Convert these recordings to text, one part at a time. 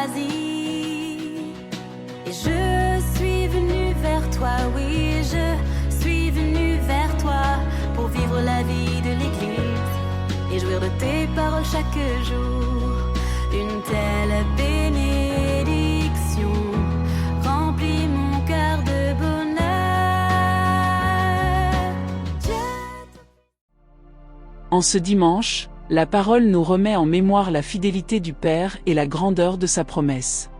choisi. Et je suis venu vers toi, oui, je suis venu vers toi pour vivre la vie de l'Église et jouir de tes paroles chaque jour. Une telle bénédiction remplit mon cœur de bonheur. En ce dimanche, la parole nous remet en mémoire la fidélité du Père et la grandeur de sa promesse.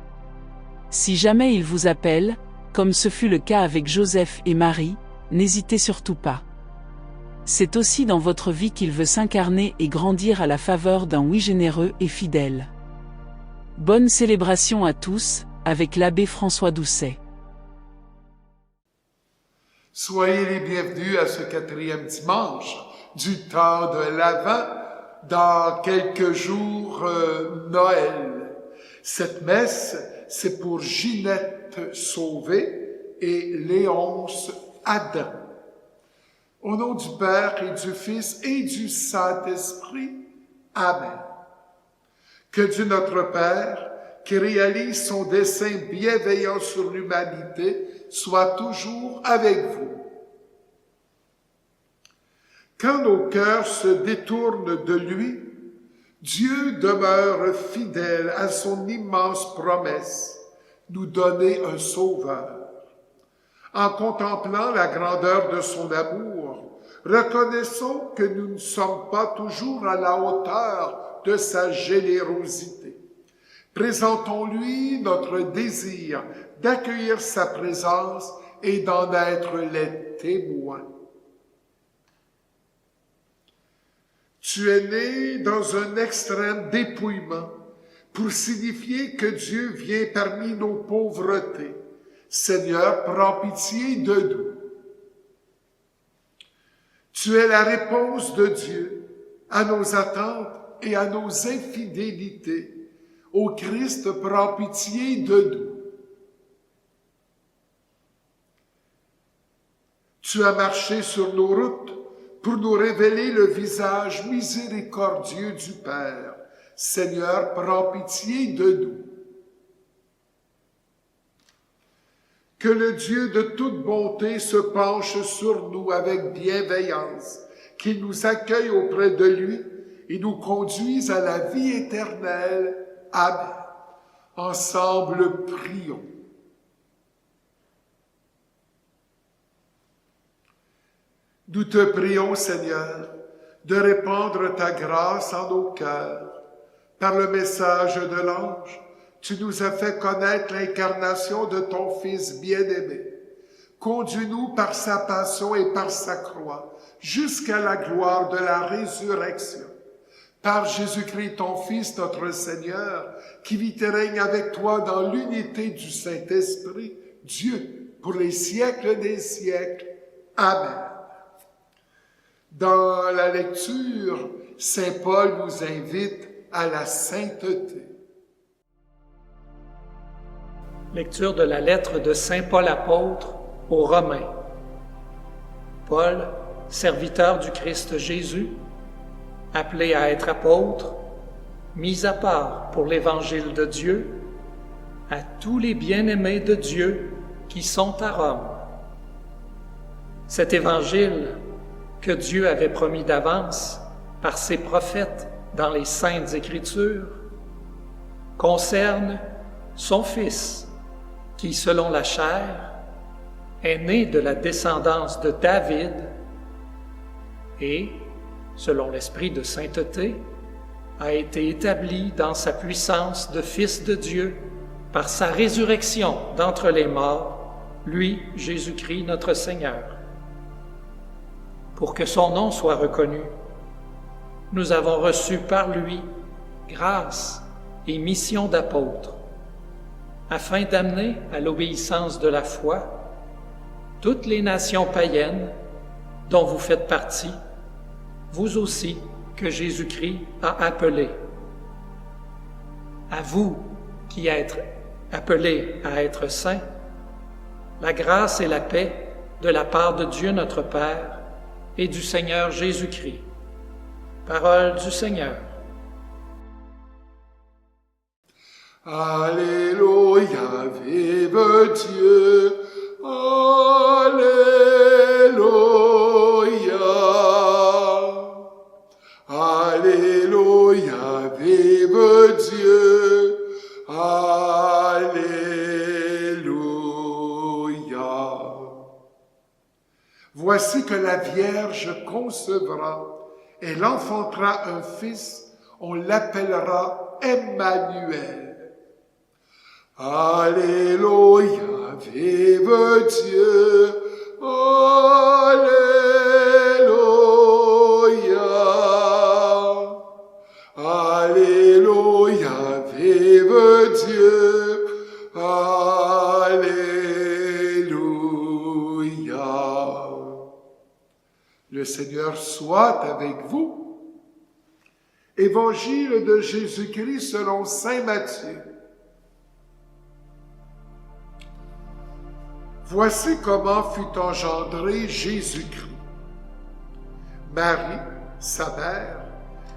Si jamais il vous appelle, comme ce fut le cas avec Joseph et Marie, n'hésitez surtout pas. C'est aussi dans votre vie qu'il veut s'incarner et grandir à la faveur d'un oui généreux et fidèle. Bonne célébration à tous, avec l'abbé François Doucet. Soyez les bienvenus à ce 4e dimanche du temps de l'Avent, dans quelques jours Noël. Cette messe, c'est pour Ginette Sauvé et Léonce Adam. Au nom du Père et du Fils et du Saint-Esprit. Amen. Que Dieu notre Père, qui réalise son dessein bienveillant sur l'humanité, soit toujours avec vous. Quand nos cœurs se détournent de lui, Dieu demeure fidèle à son immense promesse, nous donner un sauveur. En contemplant la grandeur de son amour, reconnaissons que nous ne sommes pas toujours à la hauteur de sa générosité. Présentons-lui notre désir d'accueillir sa présence et d'en être les témoins. Tu es né dans un extrême dépouillement pour signifier que Dieu vient parmi nos pauvretés. Seigneur, prends pitié de nous. Tu es la réponse de Dieu à nos attentes et à nos infidélités. Ô Christ, prends pitié de nous. Tu as marché sur nos routes pour nous révéler le visage miséricordieux du Père. Seigneur, prends pitié de nous. Que le Dieu de toute bonté se penche sur nous avec bienveillance, qu'il nous accueille auprès de lui et nous conduise à la vie éternelle. Amen. Ensemble, prions. Nous te prions, Seigneur, de répandre ta grâce en nos cœurs. Par le message de l'ange, tu nous as fait connaître l'incarnation de ton Fils bien-aimé. Conduis-nous par sa passion et par sa croix, jusqu'à la gloire de la résurrection. Par Jésus-Christ, ton Fils, notre Seigneur, qui vit et règne avec toi dans l'unité du Saint-Esprit, Dieu, pour les siècles des siècles. Amen. Dans la lecture, Saint Paul nous invite à la sainteté. Lecture de la lettre de Saint Paul apôtre aux Romains. Paul, serviteur du Christ Jésus, appelé à être apôtre, mis à part pour l'Évangile de Dieu, à tous les bien-aimés de Dieu qui sont à Rome. Cet Évangile que Dieu avait promis d'avance par ses prophètes dans les Saintes Écritures concerne son Fils, qui, selon la chair, est né de la descendance de David et, selon l'Esprit de sainteté, a été établi dans sa puissance de Fils de Dieu par sa résurrection d'entre les morts, lui, Jésus-Christ, notre Seigneur. Pour que son nom soit reconnu, nous avons reçu par lui grâce et mission d'apôtre, afin d'amener à l'obéissance de la foi toutes les nations païennes dont vous faites partie, vous aussi que Jésus-Christ a appelés. À vous qui êtes appelés à être saints, la grâce et la paix de la part de Dieu notre Père et du Seigneur Jésus-Christ. Parole du Seigneur. Alléluia, vive Dieu. Alléluia. Alléluia, vive Dieu. Alléluia. Voici que la Vierge concevra, elle enfantera un fils, on l'appellera Emmanuel. Alléluia, vive Dieu. Alléluia. Alléluia, vive Dieu. Alléluia. Le Seigneur soit avec vous. Évangile de Jésus-Christ selon saint Matthieu. Voici comment fut engendré Jésus-Christ. Marie, sa mère,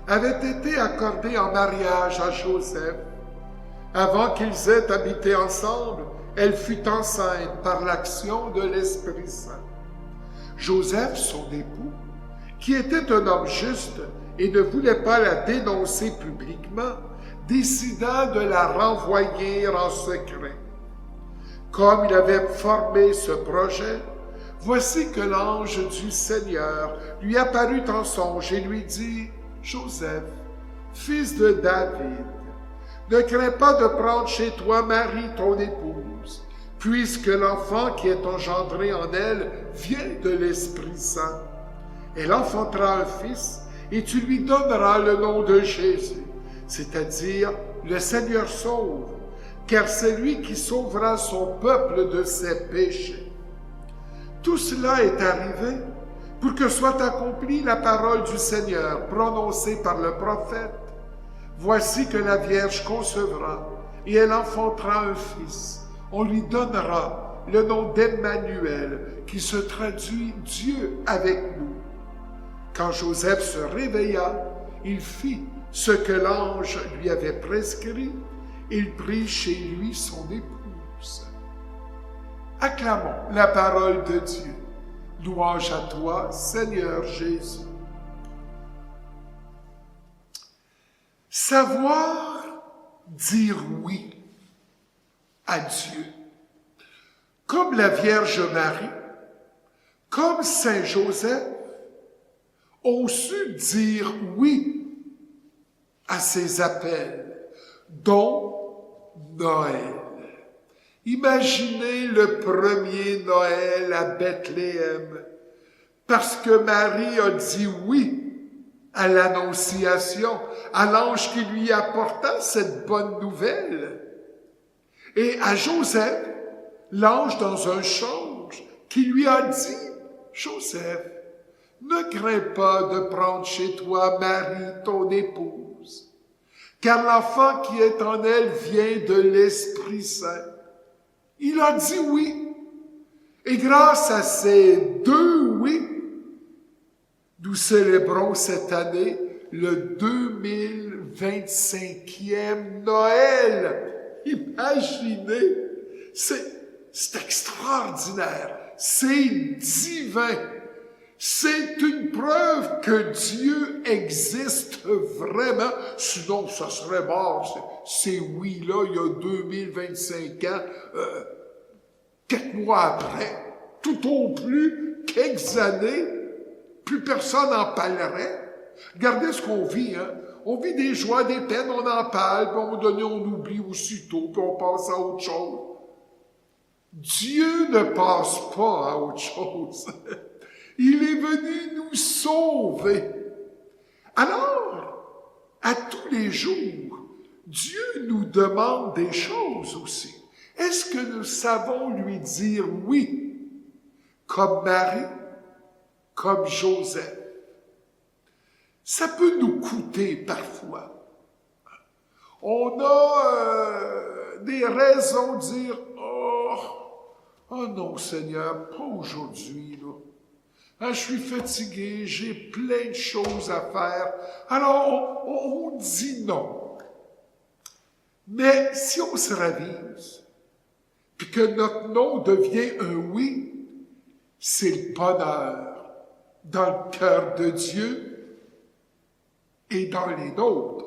avait été accordée en mariage à Joseph. Avant qu'ils aient habité ensemble, elle fut enceinte par l'action de l'Esprit Saint. Joseph, son époux, qui était un homme juste et ne voulait pas la dénoncer publiquement, décida de la renvoyer en secret. Comme il avait formé ce projet, voici que l'ange du Seigneur lui apparut en songe et lui dit, « Joseph, fils de David, ne crains pas de prendre chez toi Marie, ton épouse, puisque l'enfant qui est engendré en elle vient de l'Esprit Saint. Elle enfantera un fils et tu lui donneras le nom de Jésus, c'est-à-dire le Seigneur sauve, car c'est lui qui sauvera son peuple de ses péchés. » Tout cela est arrivé pour que soit accomplie la parole du Seigneur prononcée par le prophète. Voici que la Vierge concevra et elle enfantera un fils. On lui donnera le nom d'Emmanuel, qui se traduit Dieu avec nous. Quand Joseph se réveilla, il fit ce que l'ange lui avait prescrit. Il prit chez lui son épouse. Acclamons la parole de Dieu. Louange à toi, Seigneur Jésus. Savoir dire oui à Dieu, comme la Vierge Marie, comme Saint Joseph, ont su dire oui à ses appels, dont Noël. Imaginez le premier Noël à Bethléem, parce que Marie a dit oui à l'Annonciation, à l'ange qui lui apporta cette bonne nouvelle. Et à Joseph, l'ange dans un songe, qui lui a dit, « Joseph, ne crains pas de prendre chez toi Marie, ton épouse, car l'enfant qui est en elle vient de l'Esprit Saint. » Il a dit oui. Et grâce à ces deux oui, nous célébrons cette année le 2025e Noël. Imaginez, c'est extraordinaire, c'est divin. C'est une preuve que Dieu existe vraiment. Sinon, ça serait mort. Ces oui-là, il y a 2025 ans, quelques mois après, tout au plus, quelques années, plus personne n'en parlerait. Regardez ce qu'on vit, hein. On vit des joies, des peines, on en parle, puis à un moment donné, on oublie aussitôt, puis on passe à autre chose. Dieu ne passe pas à autre chose. Il est venu nous sauver. Alors, à tous les jours, Dieu nous demande des choses aussi. Est-ce que nous savons lui dire oui, comme Marie, comme Joseph? Ça peut nous coûter parfois. On a des raisons de dire « Oh non, Seigneur, pas aujourd'hui, là. Je suis fatigué, j'ai plein de choses à faire. » Alors, on dit non. Mais si on se ravise, puis que notre non devient un oui, c'est le bonheur dans le cœur de Dieu et dans les nôtres.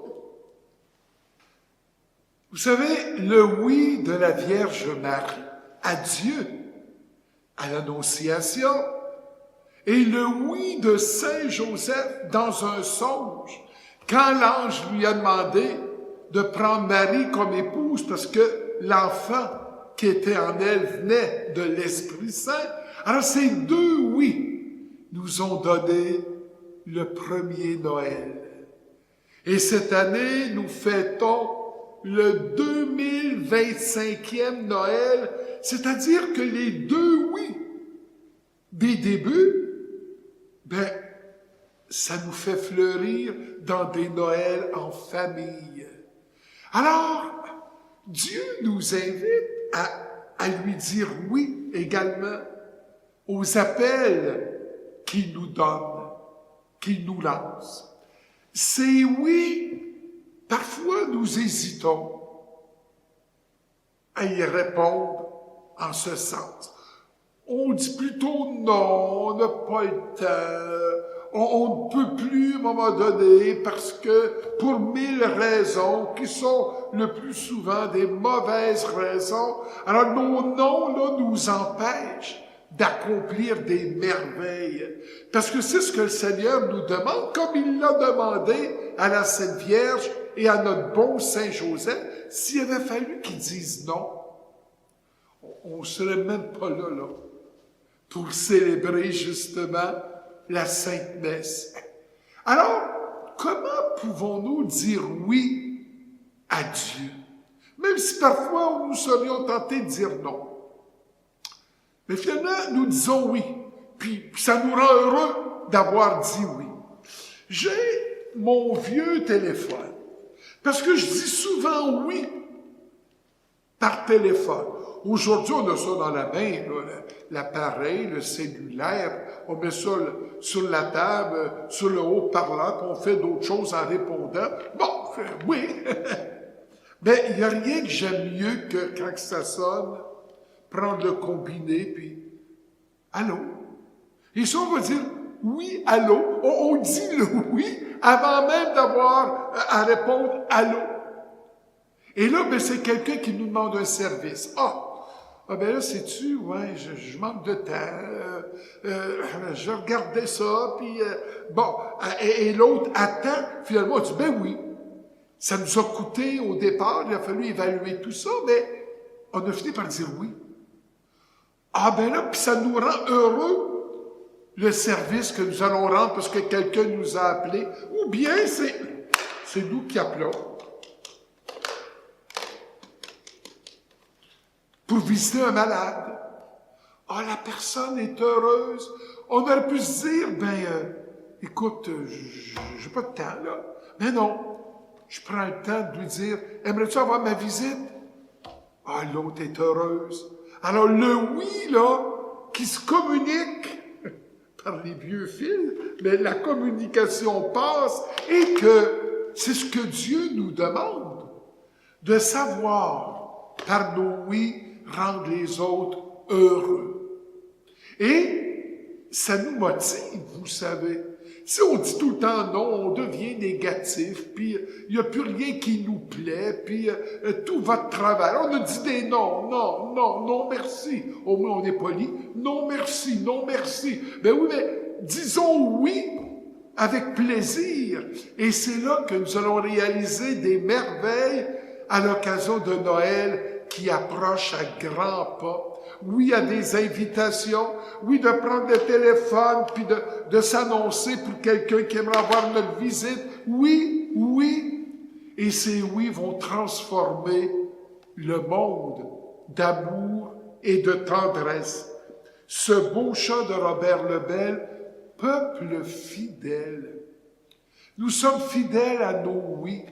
Vous savez, le oui de la Vierge Marie à Dieu, à l'Annonciation, et le oui de Saint Joseph dans un songe, quand l'ange lui a demandé de prendre Marie comme épouse parce que l'enfant qui était en elle venait de l'Esprit Saint. Alors ces deux oui nous ont donné le premier Noël. Et cette année, nous fêtons le 2025e Noël, c'est-à-dire que les deux oui des débuts, ça nous fait fleurir dans des Noëls en famille. Alors, Dieu nous invite à lui dire oui également aux appels qu'il nous donne, qu'il nous lance. C'est oui, parfois nous hésitons à y répondre en ce sens. On dit plutôt non, on n'a pas le temps, on ne peut plus à un moment donné parce que pour 1000 raisons qui sont le plus souvent des mauvaises raisons, alors nos noms là nous empêchent d'accomplir des merveilles. Parce que c'est ce que le Seigneur nous demande, comme il l'a demandé à la Sainte Vierge et à notre bon Saint Joseph. S'il avait fallu qu'ils disent non, on ne serait même pas là, pour célébrer justement la Sainte Messe. Alors, comment pouvons-nous dire oui à Dieu, même si parfois nous serions tentés de dire non? Mais finalement, nous disons oui, puis ça nous rend heureux d'avoir dit oui. J'ai mon vieux téléphone, parce que je dis souvent oui par téléphone. Aujourd'hui, on a ça dans la main, l'appareil, le cellulaire, on met ça sur la table, sur le haut-parlant, puis on fait d'autres choses en répondant. Bon, oui. Mais il n'y a rien que j'aime mieux que quand ça sonne, prendre le combiné, puis allô. Et ça, on va dire oui, allô. On dit le oui avant même d'avoir à répondre allô. Et là, c'est quelqu'un qui nous demande un service. Là, sais-tu, ouais, je manque de temps, je regardais ça, puis et l'autre attend, finalement, on dit, oui, ça nous a coûté au départ, il a fallu évaluer tout ça, mais on a fini par dire oui. Puis ça nous rend heureux, le service que nous allons rendre parce que quelqu'un nous a appelé, ou bien c'est nous qui appelons. Pour visiter un malade. La personne est heureuse. On aurait pu se dire, écoute, j'ai pas de temps, là. Mais non, je prends le temps de lui dire, aimerais-tu avoir ma visite? L'autre est heureuse. Alors le oui, là, qui se communique par les vieux fils, mais la communication passe et que c'est ce que Dieu nous demande, de savoir par nos oui rendre les autres heureux. Et ça nous motive, vous savez. Si on dit tout le temps non, on devient négatif, puis il n'y a plus rien qui nous plaît, puis tout va de travers. On a dit des non, non, non, non, merci. Au moins on est poli. Non, merci, non, merci. Oui, mais disons oui avec plaisir. Et c'est là que nous allons réaliser des merveilles à l'occasion de Noël qui approche à grands pas. Oui, à des invitations. Oui, de prendre le téléphone puis de s'annoncer pour quelqu'un qui aimerait avoir notre visite. Oui, oui. Et ces oui vont transformer le monde d'amour et de tendresse. Ce beau chant de Robert Lebel, peuple fidèle. Nous sommes fidèles à nos oui.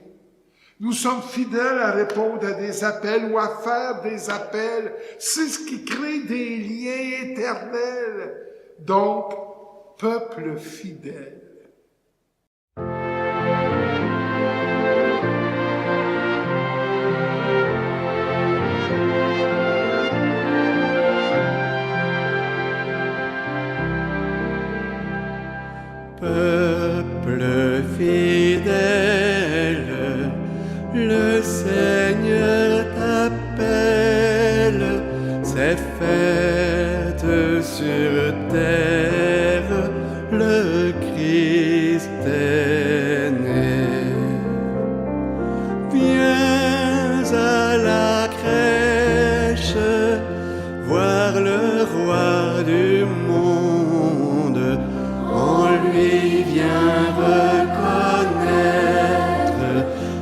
Nous sommes fidèles à répondre à des appels ou à faire des appels. C'est ce qui crée des liens éternels. Donc, peuple fidèle. Peuple fidèle, le Seigneur t'appelle, c'est fête sur terre, le Christ est né. Viens à la crèche, voir le roi du monde, on lui vient reconnaître,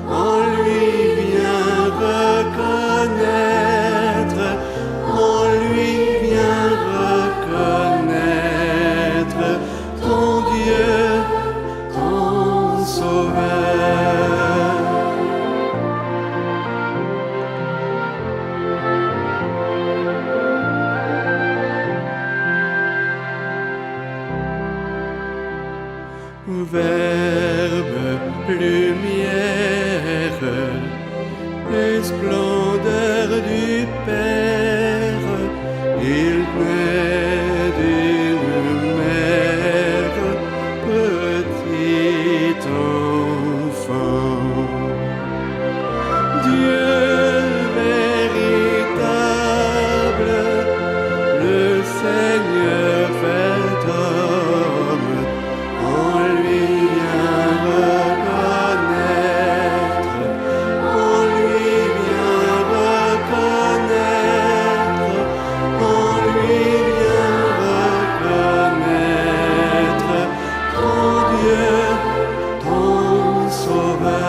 on lui vient reconnaître, on lui vient reconnaître ton Dieu, ton Sauveur. Verbe, lumière et splendeur du Père, il naît d'une mère, petit enfant. Dieu véritable, le Seigneur fait homme, on lui vient reconnaître, on lui vient reconnaître, on lui vient reconnaître ton Dieu, ton Sauveur.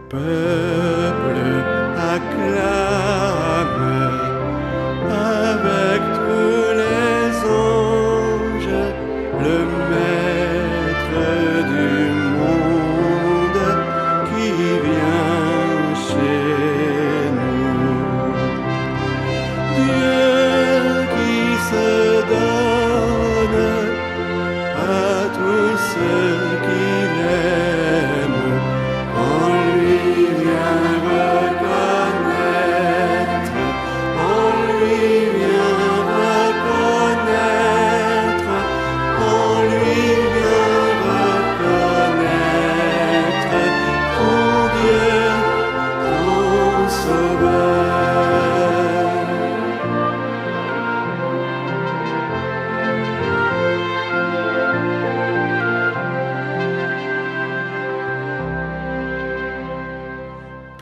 Peuple, acclame avec tous les anges le Maître du monde qui vient chez nous. Dieu qui se donne à tous ceux qui l'aiment, on lui vient reconnaître, on lui vient reconnaître, on lui vient reconnaître ton Dieu, ton Sauveur.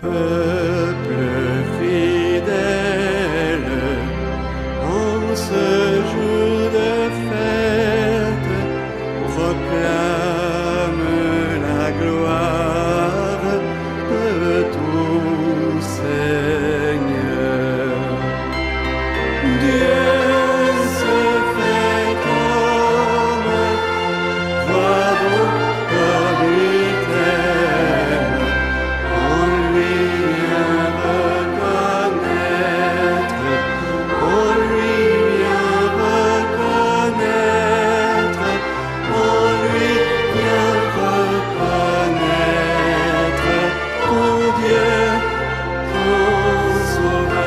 Peuple fidèle, en ce jour de fête, proclame la gloire de ton Seigneur. Dieu se fait homme, vois donc comme il t'aime, on lui vient reconnaître, on lui vient reconnaître, on lui vient reconnaître ton Dieu, ton Sauveur.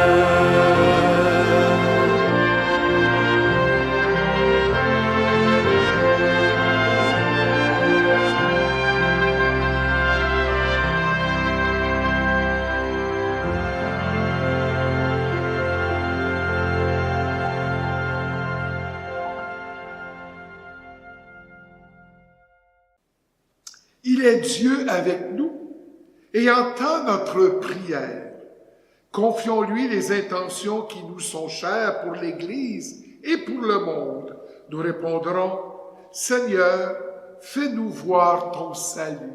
Il est Dieu avec nous et entend notre prière. Confions-lui les intentions qui nous sont chères pour l'Église et pour le monde. Nous répondrons, Seigneur, fais-nous voir ton salut.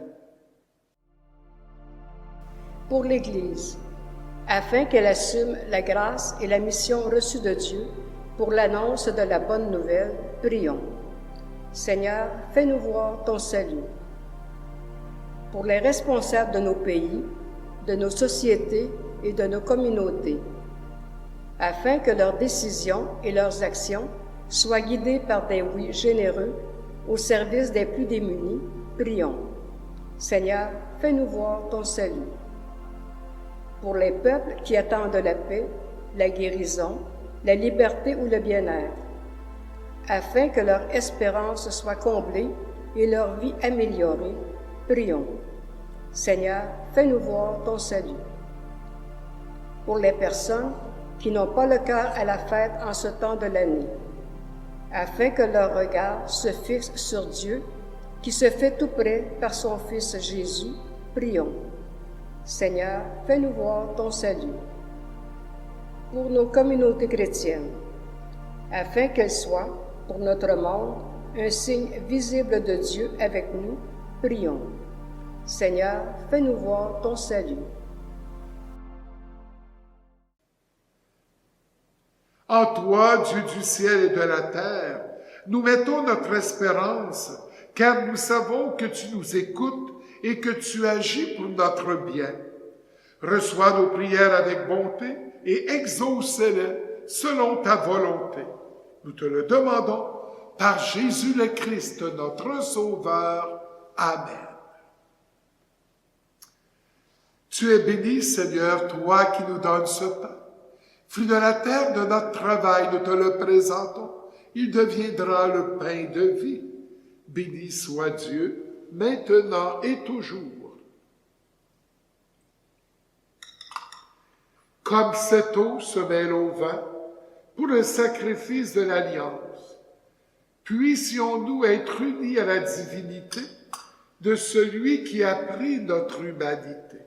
Pour l'Église, afin qu'elle assume la grâce et la mission reçue de Dieu pour l'annonce de la bonne nouvelle, prions. Seigneur, fais-nous voir ton salut. Pour les responsables de nos pays, de nos sociétés et de nos communautés, afin que leurs décisions et leurs actions soient guidées par des oui généreux au service des plus démunis, prions. Seigneur, fais-nous voir ton salut. Pour les peuples qui attendent la paix, la guérison, la liberté ou le bien-être, afin que leur espérance soit comblée et leur vie améliorée, prions. Seigneur, fais-nous voir ton salut. Pour les personnes qui n'ont pas le cœur à la fête en ce temps de l'année, afin que leur regard se fixe sur Dieu, qui se fait tout près par son Fils Jésus, prions. Seigneur, fais-nous voir ton salut. Pour nos communautés chrétiennes, afin qu'elles soient, pour notre monde, un signe visible de Dieu avec nous, prions. Seigneur, fais-nous voir ton salut. En toi, Dieu du ciel et de la terre, nous mettons notre espérance, car nous savons que tu nous écoutes et que tu agis pour notre bien. Reçois nos prières avec bonté et exauce-les selon ta volonté. Nous te le demandons par Jésus le Christ, notre Sauveur. Amen. Tu es béni, Seigneur, toi qui nous donnes ce pain. Fruit de la terre de notre travail, nous te le présentons. Il deviendra le pain de vie. Béni soit Dieu, maintenant et toujours. Comme cette eau se mêle au vin pour le sacrifice de l'alliance, puissions-nous être unis à la divinité de celui qui a pris notre humanité.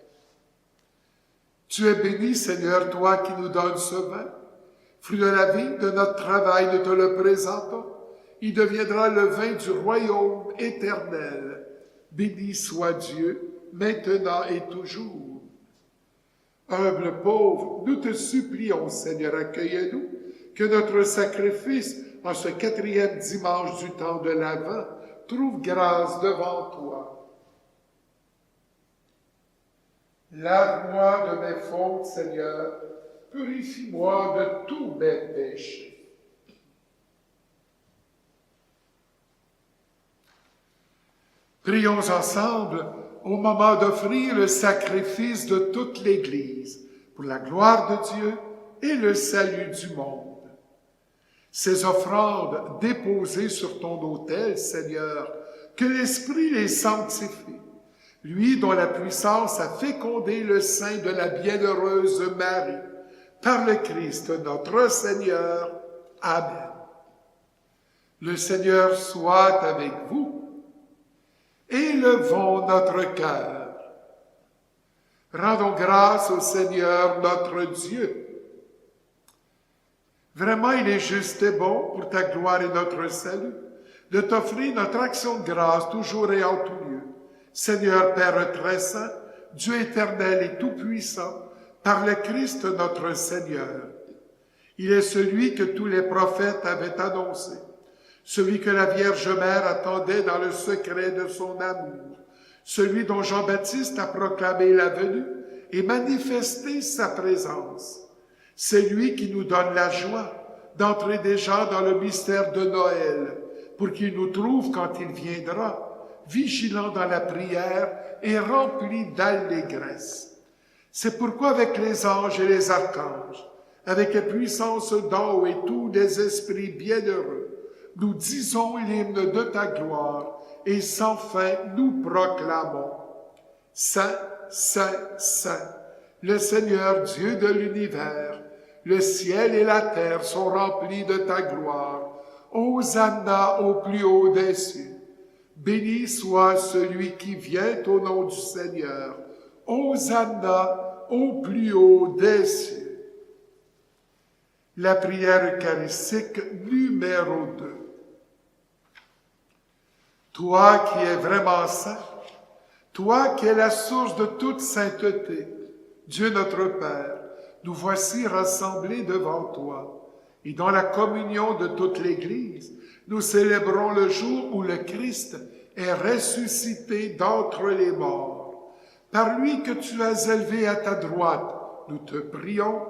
Tu es béni, Seigneur, toi qui nous donnes ce vin, fruit de la vie, de notre travail, nous te le présentons. Il deviendra le vin du royaume éternel. Béni soit Dieu, maintenant et toujours. Humble pauvre, nous te supplions, Seigneur, accueille-nous, que notre sacrifice, en ce 4e dimanche du temps de l'Avent, trouve grâce devant toi. Lave-moi de mes fautes, Seigneur, purifie-moi de tous mes péchés. Prions ensemble au moment d'offrir le sacrifice de toute l'Église pour la gloire de Dieu et le salut du monde. Ces offrandes déposées sur ton autel, Seigneur, que l'Esprit les sanctifie, lui dont la puissance a fécondé le sein de la bienheureuse Marie, par le Christ notre Seigneur. Amen. Le Seigneur soit avec vous. Élevons notre cœur. Rendons grâce au Seigneur notre Dieu. Vraiment, il est juste et bon pour ta gloire et notre salut de t'offrir notre action de grâce toujours et en tout lieu. Seigneur Père très saint, Dieu éternel et tout-puissant, par le Christ notre Seigneur. Il est celui que tous les prophètes avaient annoncé, celui que la Vierge Mère attendait dans le secret de son amour, celui dont Jean-Baptiste a proclamé la venue et manifesté sa présence. C'est lui qui nous donne la joie d'entrer déjà dans le mystère de Noël, pour qu'il nous trouve quand il viendra, vigilants dans la prière et remplis d'allégresse. C'est pourquoi avec les anges et les archanges, avec les puissances d'en haut et tous les esprits bienheureux, nous disons l'hymne de ta gloire et sans fin nous proclamons. Saint, Saint, Saint, le Seigneur Dieu de l'univers, le ciel et la terre sont remplis de ta gloire. Hosanna au plus haut des cieux. Béni soit celui qui vient au nom du Seigneur. Hosanna au plus haut des cieux. La prière eucharistique numéro 2. Toi qui es vraiment saint, toi qui es la source de toute sainteté, Dieu notre Père, nous voici rassemblés devant toi. Et dans la communion de toute l'Église, nous célébrons le jour où le Christ est ressuscité d'entre les morts. Par lui que tu as élevé à ta droite, nous te prions.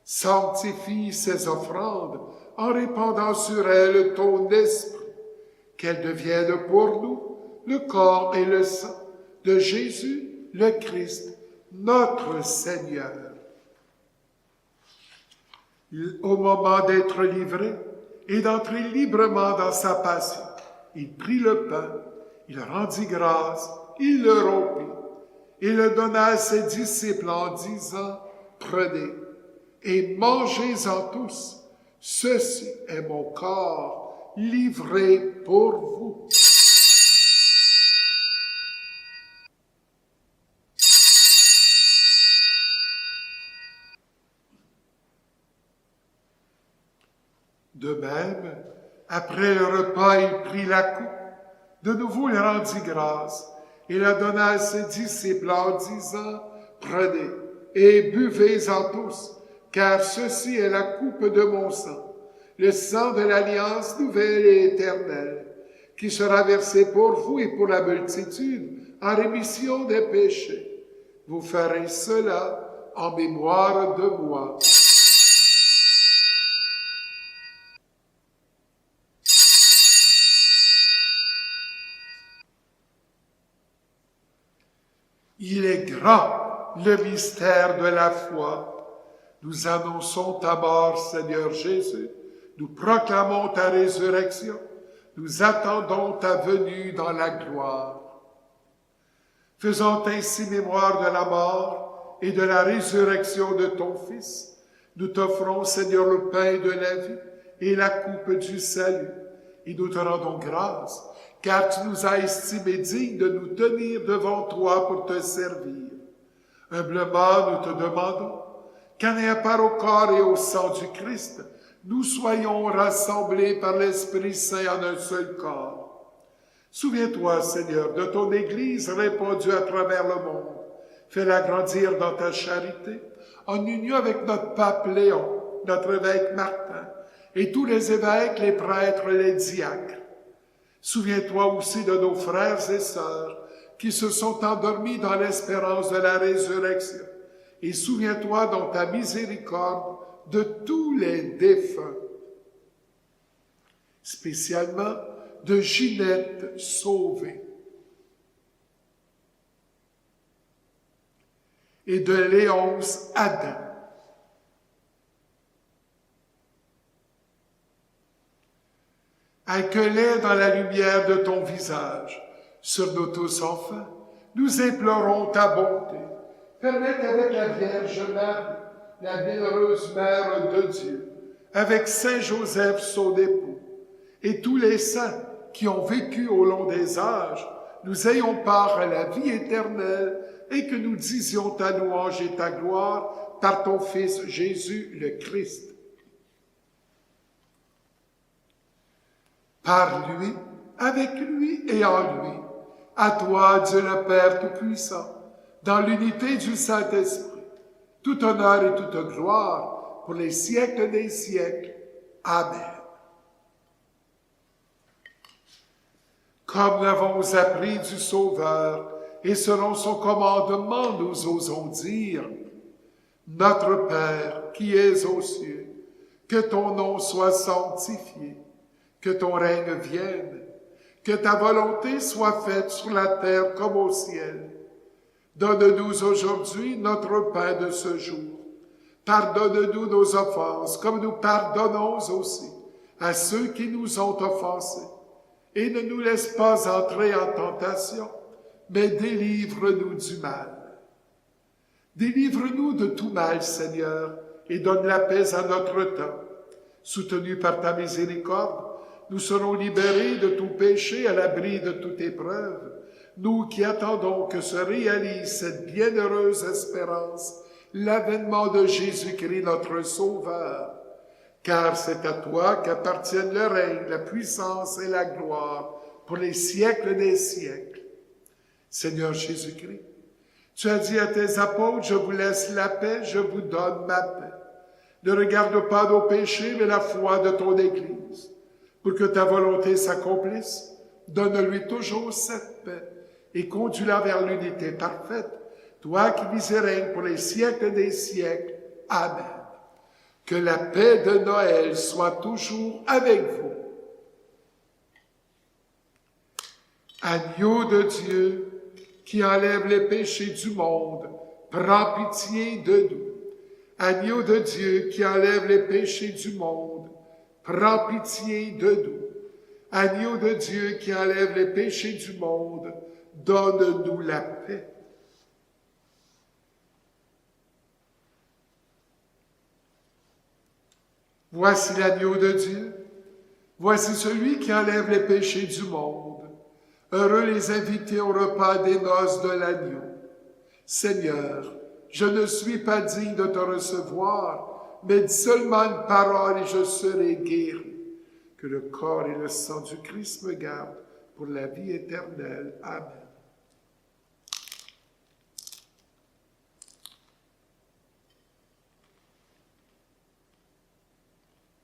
Sanctifie ces offrandes en répandant sur elles ton esprit, qu'elles deviennent pour nous le corps et le sang de Jésus le Christ, notre Seigneur. Au moment d'être livré et d'entrer librement dans sa passion, il prit le pain, il rendit grâce, il le rompit et le donna à ses disciples en disant, « Prenez et mangez-en tous, ceci est mon corps livré pour vous. » De même, après le repas, il prit la coupe. De nouveau, il rendit grâce et la donna à ses disciples en disant, « Prenez et buvez-en tous, car ceci est la coupe de mon sang, le sang de l'alliance nouvelle et éternelle, qui sera versé pour vous et pour la multitude en rémission des péchés. Vous ferez cela en mémoire de moi. » Il est grand, le mystère de la foi. Nous annonçons ta mort, Seigneur Jésus. Nous proclamons ta résurrection. Nous attendons ta venue dans la gloire. Faisant ainsi mémoire de la mort et de la résurrection de ton Fils, nous t'offrons, Seigneur, le pain de la vie et la coupe du salut. Et nous te rendons grâce, car tu nous as estimés dignes de nous tenir devant toi pour te servir. Humblement, nous te demandons qu'en ayant part au corps et au sang du Christ, nous soyons rassemblés par l'Esprit Saint en un seul corps. Souviens-toi, Seigneur, de ton Église répandue à travers le monde. Fais-la grandir dans ta charité, en union avec notre pape Léon, notre évêque Martin, et tous les évêques, les prêtres, les diacres. Souviens-toi aussi de nos frères et sœurs qui se sont endormis dans l'espérance de la résurrection. Et souviens-toi dans ta miséricorde de tous les défunts. Spécialement de Ginette sauvée et de Léonce Adam. Accueille-les dans la lumière de ton visage. Sur nous tous enfin, nous implorons ta bonté. Permets qu'avec la Vierge Marie, la bienheureuse Mère de Dieu, avec Saint Joseph, son époux, et tous les saints qui ont vécu au long des âges, nous ayons part à la vie éternelle et que nous disions ta louange et ta gloire par ton Fils Jésus le Christ. Par lui, avec lui et en lui, à toi, Dieu le Père Tout-Puissant, dans l'unité du Saint-Esprit, tout honneur et toute gloire pour les siècles des siècles. Amen. Comme nous l'avons appris du Sauveur, et selon son commandement, nous osons dire, Notre Père qui es aux cieux, que ton nom soit sanctifié, que ton règne vienne, que ta volonté soit faite sur la terre comme au ciel. Donne-nous aujourd'hui notre pain de ce jour. Pardonne-nous nos offenses, comme nous pardonnons aussi à ceux qui nous ont offensés. Et ne nous laisse pas entrer en tentation, mais délivre-nous du mal. Délivre-nous de tout mal, Seigneur, et donne la paix à notre temps. Soutenus par ta miséricorde, nous serons libérés de tout péché à l'abri de toute épreuve, nous qui attendons que se réalise cette bienheureuse espérance, l'avènement de Jésus-Christ notre Sauveur. Car c'est à toi qu'appartiennent le règne, la puissance et la gloire pour les siècles des siècles. Seigneur Jésus-Christ, tu as dit à tes apôtres, je vous laisse la paix, je vous donne ma paix. Ne regarde pas nos péchés, mais la foi de ton Église. Pour que ta volonté s'accomplisse, donne-lui toujours cette paix et conduis-la vers l'unité parfaite, toi qui vis et règnes pour les siècles des siècles. Amen. Que la paix de Noël soit toujours avec vous. Agneau de Dieu, qui enlève les péchés du monde, prends pitié de nous. Agneau de Dieu qui enlève les péchés du monde, prends pitié de nous. Agneau de Dieu qui enlève les péchés du monde, donne-nous la paix. Voici l'agneau de Dieu. Voici celui qui enlève les péchés du monde. Heureux les invités au repas des noces de l'agneau. Seigneur, je ne suis pas digne de te recevoir, mais dis seulement une parole et je serai guéri. Que le corps et le sang du Christ me gardent pour la vie éternelle. Amen.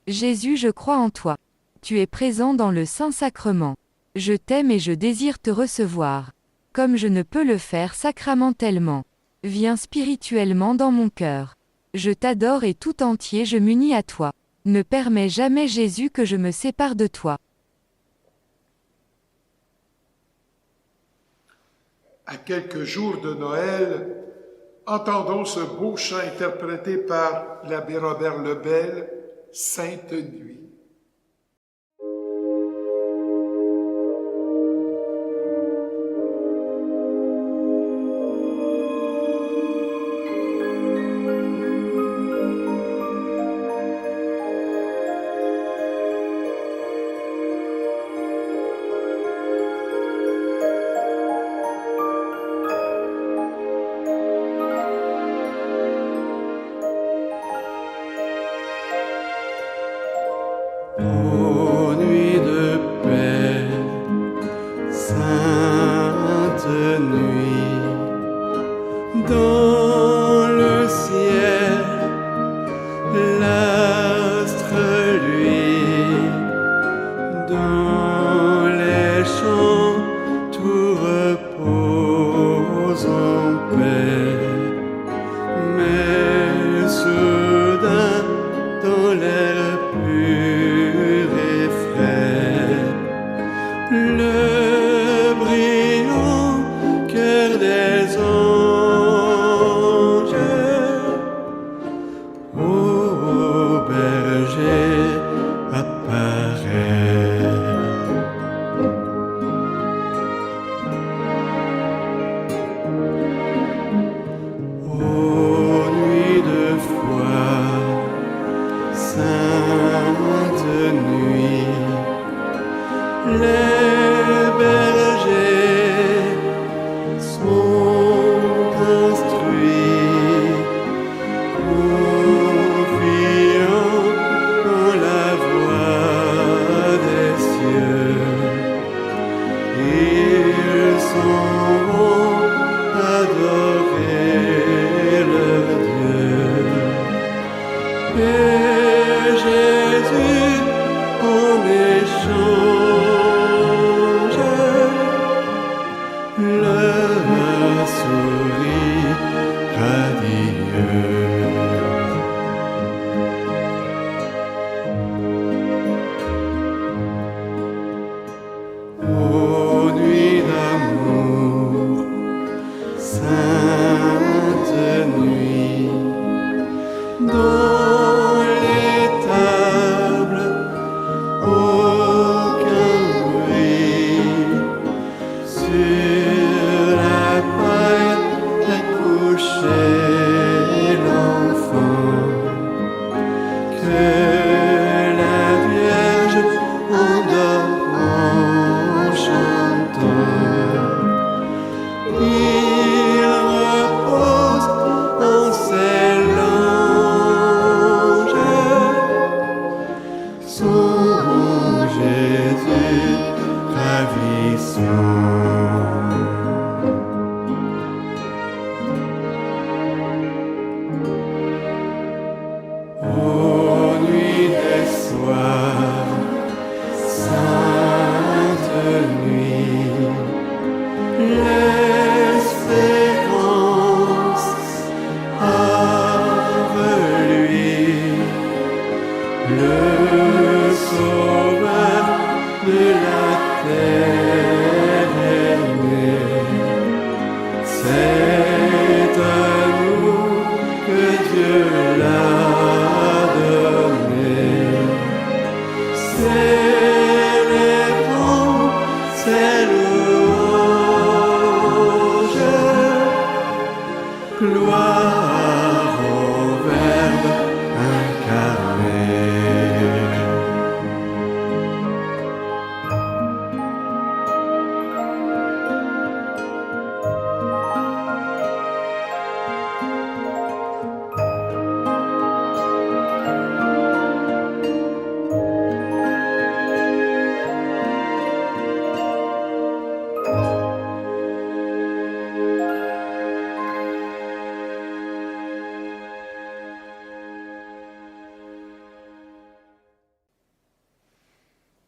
Jésus, je crois en toi. Tu es présent dans le Saint-Sacrement. Je t'aime et je désire te recevoir. Comme je ne peux le faire sacramentellement. Viens spirituellement dans mon cœur. Je t'adore et tout entier je m'unis à toi. Ne permets jamais, Jésus, que je me sépare de toi. À quelques jours de Noël, entendons ce beau chant interprété par l'abbé Robert Lebel, Sainte Nuit. Ô nuit de paix, sainte nuit, dans le ciel, l'astre luit, dans les champs, tout repose en paix. Mais soudain, dans l'air pur et frais, le brillant cœur des anges, ô berger, apparaît.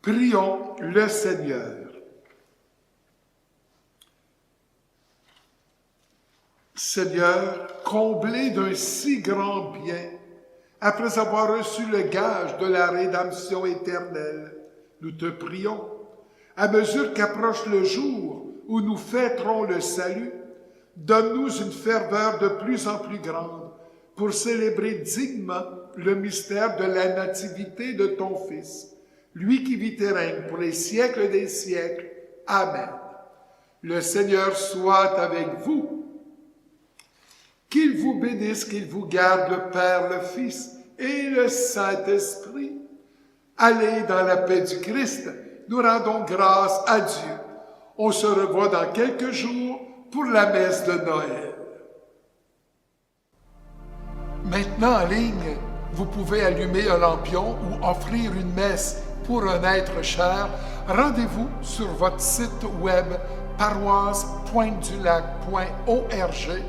Prions le Seigneur. Seigneur, comblé d'un si grand bien, après avoir reçu le gage de la rédemption éternelle, nous te prions, à mesure qu'approche le jour où nous fêterons le salut, donne-nous une ferveur de plus en plus grande pour célébrer dignement le mystère de la nativité de ton Fils, lui qui vit et règne pour les siècles des siècles. Amen. Le Seigneur soit avec vous. Qu'il vous bénisse, qu'il vous garde, le Père, le Fils et le Saint-Esprit. Allez dans la paix du Christ. Nous rendons grâce à Dieu. On se revoit dans quelques jours pour la messe de Noël. Maintenant en ligne, vous pouvez allumer un lampion ou offrir une messe pour un être cher. Rendez-vous sur votre site web paroisse-pointe-du-lac.org,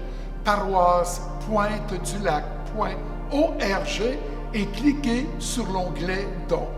paroisse-pointe-du-lac.org et cliquez sur l'onglet Dons.